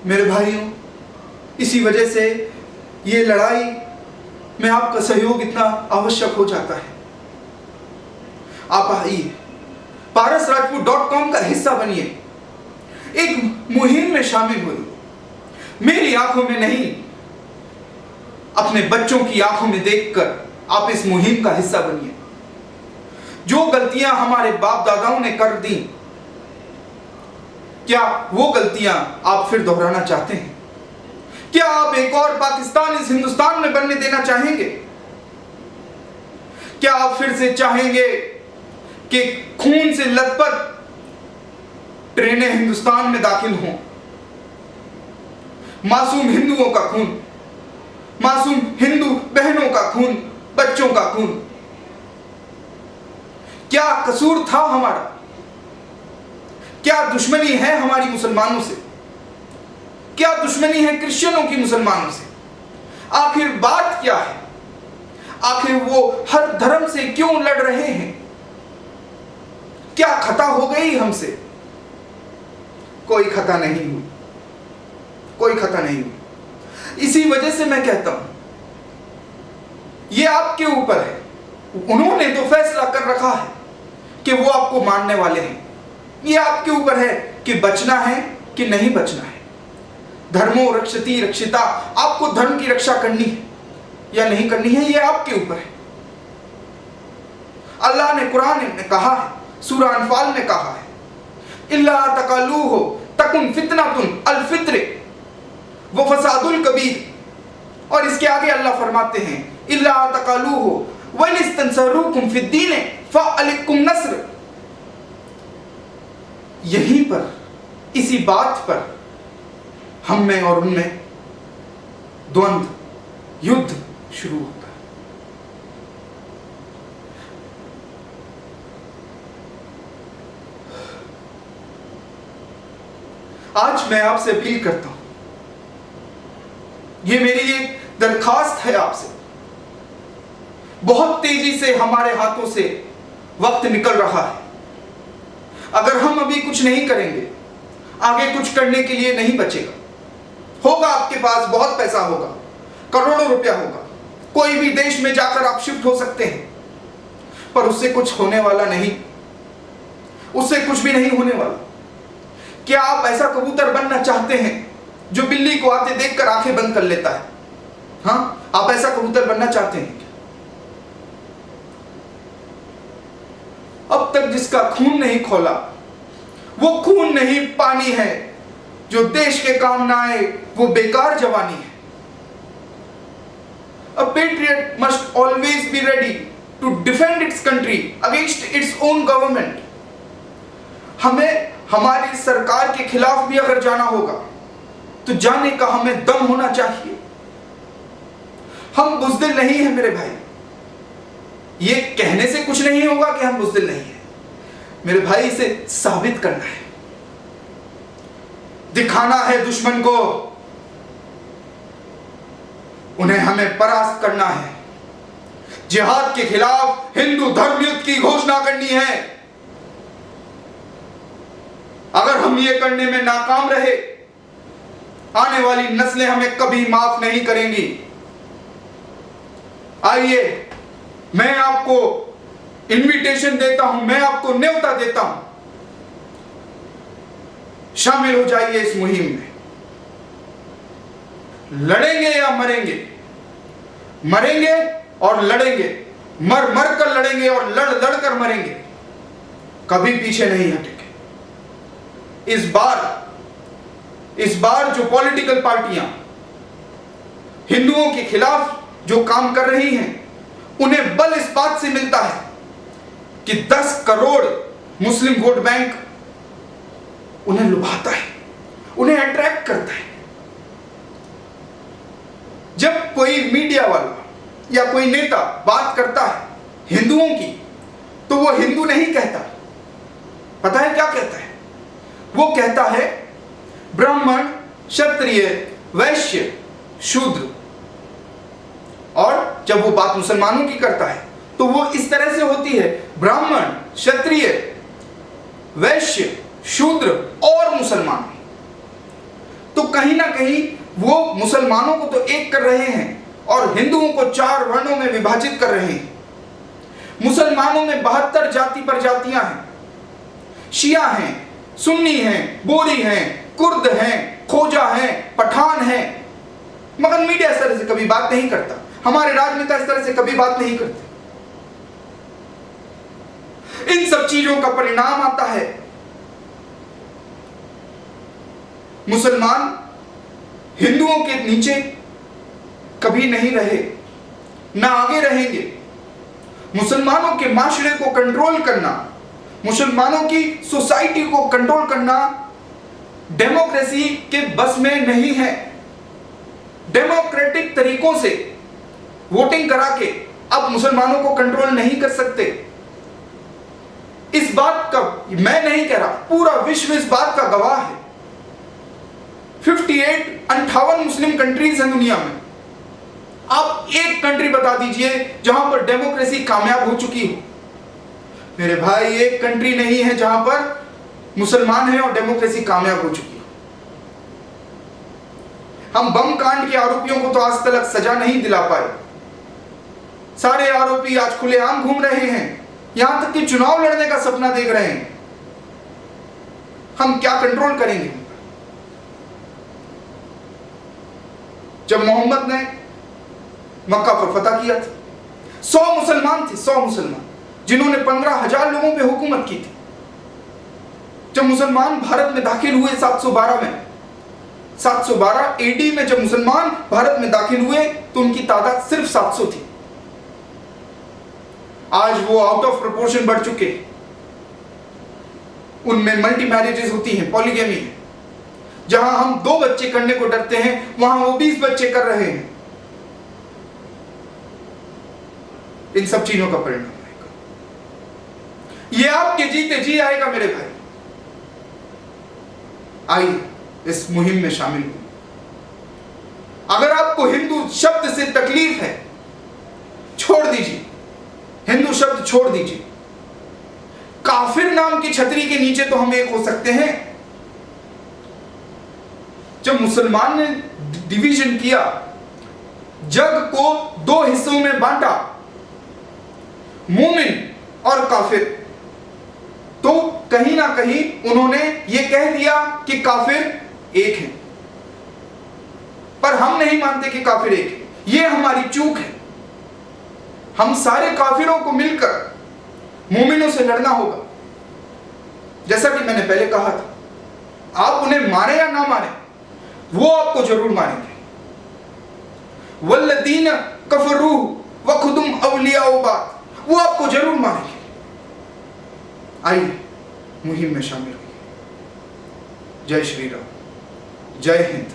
मेरे भाइयों, इसी वजह से ये लड़ाई में आपका सहयोग इतना आवश्यक हो जाता है। आप आइए, parasrajput.com का हिस्सा बनिए, एक मुहिम में शामिल हुए। मेरी आंखों में नहीं, अपने बच्चों की आंखों में देखकर आप इस मुहिम का हिस्सा बनिए। जो गलतियां हमारे बाप दादाओं ने कर दी, क्या वो गलतियां आप फिर दोहराना चाहते हैं? क्या आप एक और पाकिस्तान इस हिंदुस्तान में बनने देना चाहेंगे? क्या आप फिर से चाहेंगे कि खून से लथपथ ट्रेनें हिंदुस्तान में दाखिल हों? मासूम हिंदुओं का खून, मासूम हिंदू बहनों का खून, बच्चों का खून। क्या कसूर था हमारा? क्या दुश्मनी है हमारी मुसलमानों से? क्या दुश्मनी है क्रिश्चियनों की मुसलमानों से? आखिर बात क्या है? आखिर वो हर धर्म से क्यों लड़ रहे हैं? क्या खता हो गई हमसे? कोई खता नहीं हुई, कोई खता नहीं हुई। इसी वजह से मैं कहता हूं, ये आपके ऊपर है। उन्होंने तो फैसला कर रखा है कि वो आपको मारने वाले हैं। ये आपके ऊपर है कि बचना है कि नहीं बचना है। धर्मो रक्षति रक्षिता, आपको धर्म की रक्षा करनी है या नहीं करनी है, ये आपके ऊपर है। अल्लाह ने कुरान में कहा है, सूरह अनफाल में कहा है, इल्ला तकालूहु तकुन फितनतुन अल फित्रे व फसादुल कबीर। और इसके आगे अल्लाह फरमाते हैं, इल्ला तकालूहु व इस्तंसरुकुम फिद्दीन फअलैकुम नस्र। यहीं पर, इसी बात पर हम में और उनमें द्वंद्व, युद्ध शुरू होता है। आज मैं आपसे अपील करता हूं, ये मेरी एक दरखास्त है आपसे। बहुत तेजी से हमारे हाथों से वक्त निकल रहा है। अगर हम अभी कुछ नहीं करेंगे, आगे कुछ करने के लिए नहीं बचेगा। होगा आपके पास बहुत पैसा होगा, करोड़ों रुपया होगा, कोई भी देश में जाकर आप शिफ्ट हो सकते हैं, पर उससे कुछ होने वाला नहीं, उससे कुछ भी नहीं होने वाला। क्या आप ऐसा कबूतर बनना चाहते हैं जो बिल्ली को आते देखकर आंखें बंद कर लेता है? हाँ, आप ऐसा कबूतर बनना चाहते हैं? अब तक जिसका खून नहीं खोला, वो खून नहीं पानी है। जो देश के काम ना आए, वो बेकार जवानी है। A patriot must always be ready to defend its country against its own government. हमें हमारी सरकार के खिलाफ भी अगर जाना होगा, तो जाने का हमें दम होना चाहिए। हम बुज़दिल नहीं हैं मेरे भाई। ये कहने से कुछ नहीं होगा कि हम बुज़दिल नहीं हैं मेरे भाई, इसे साबित करना है, दिखाना है दुश्मन को, उन्हें हमें परास्त करना है। जिहाद के खिलाफ हिंदू धर्म युद्ध की घोषणा करनी है। अगर हम ये करने में नाकाम रहे, आने वाली नस्लें हमें कभी माफ नहीं करेंगी। आइए, मैं आपको इनविटेशन देता हूं, मैं आपको न्योता देता हूं, शामिल हो जाइए इस मुहिम में। लड़ेंगे या मरेंगे, मरेंगे और लड़ेंगे, मर मर कर लड़ेंगे और लड़ लड़ कर मरेंगे, कभी पीछे नहीं हटेंगे। इस बार जो पॉलिटिकल पार्टियां हिंदुओं के खिलाफ जो काम कर रही हैं, उन्हें बल इस बात से मिलता है कि 10 करोड़ मुस्लिम वोट बैंक उन्हें लुभाता है, उन्हें अट्रैक्ट करता है। जब कोई मीडिया वाला या कोई नेता बात करता है हिंदुओं की, तो वो हिंदू नहीं कहता। पता है क्या कहता है? वो कहता है ब्राह्मण, क्षत्रिय, वैश्य, शूद्र। और जब वो बात मुसलमानों की करता है, तो वो इस तरह से होती है, ब्राह्मण, क्षत्रिय, वैश्य, शूद्र और मुसलमान। तो कहीं ना कहीं वो मुसलमानों को तो एक कर रहे हैं और हिंदुओं को 4 वर्णों में विभाजित कर रहे हैं। मुसलमानों में 72 जाति प्रजातियां हैं, शिया हैं, सुन्नी हैं, बोरी हैं, कुर्द हैं, खोजा हैं, पठान हैं, मगर मीडिया इस तरह से कभी बात नहीं करता, हमारे राजनेता इस तरह से कभी बात नहीं करते। इन सब चीजों का परिणाम आता है मुसलमान हिंदुओं के नीचे कभी नहीं रहे, ना आगे रहेंगे। मुसलमानों के माशरे को कंट्रोल करना, मुसलमानों की सोसाइटी को कंट्रोल करना डेमोक्रेसी के बस में नहीं है। डेमोक्रेटिक तरीकों से वोटिंग करा के अब मुसलमानों को कंट्रोल नहीं कर सकते। इस बात का मैं नहीं कह रहा, पूरा विश्व इस बात का गवाह है। 58 मुस्लिम कंट्रीज हैं दुनिया में। आप एक कंट्री बता दीजिए जहां पर डेमोक्रेसी कामयाब हो चुकी हो। मेरे भाई, एक कंट्री नहीं है जहां पर मुसलमान हैं और डेमोक्रेसी कामयाब हो चुकी हो। हम बम कांड के आरोपियों को तो आज तक सजा नहीं दिला पाए। सारे आरोपी आज खुलेआम घूम रहे हैं, यहां तक कि चुनाव लड़ने का सपना देख रहे हैं। हम क्या कंट्रोल करेंगे? जब मोहम्मद ने मक्का पर फतह किया था, 100 मुसलमान थे, 100 मुसलमान, जिन्होंने 15,000 लोगों पे हुकूमत की थी। जब मुसलमान भारत में दाखिल हुए 712 में, 712 एडी में जब मुसलमान भारत में दाखिल हुए तो उनकी तादाद सिर्फ 700 थी। आज वो आउट ऑफ प्रोपोर्शन बढ़ चुके। उनमें मल्टी मैरिजेस होती हैं, पॉलीगैमी है। जहां हम 2 बच्चे करने को डरते हैं, वहां वो 20 बच्चे कर रहे हैं। इन सब चीजों का परिणाम आएगा। ये आपके जीते जी आएगा मेरे भाई। आइए इस मुहिम में शामिल हो। अगर आपको हिंदू शब्द से तकलीफ है, छोड़ दीजिए, हिंदू शब्द छोड़ दीजिए। काफिर नाम की छतरी के नीचे तो हम एक हो सकते हैं। जब मुसलमान ने डिवीजन किया, जग को 2 हिस्सों में बांटा, मोमिन और काफिर, तो कहीं ना कहीं उन्होंने यह कह दिया कि काफिर एक है। पर हम नहीं मानते कि काफिर एक है। यह हमारी चूक है। हम सारे काफिरों को मिलकर मोमिनों से लड़ना होगा। जैसा कि मैंने पहले कहा था, आप उन्हें माने या ना माने, वो आपको जरूर मानेंगे। वल्लदीन कफरू वखुदुम अवलियाओ बात, वो आपको जरूर मानेंगे। आइए मुहिम में शामिल होइए। जय श्री राम, जय हिंद।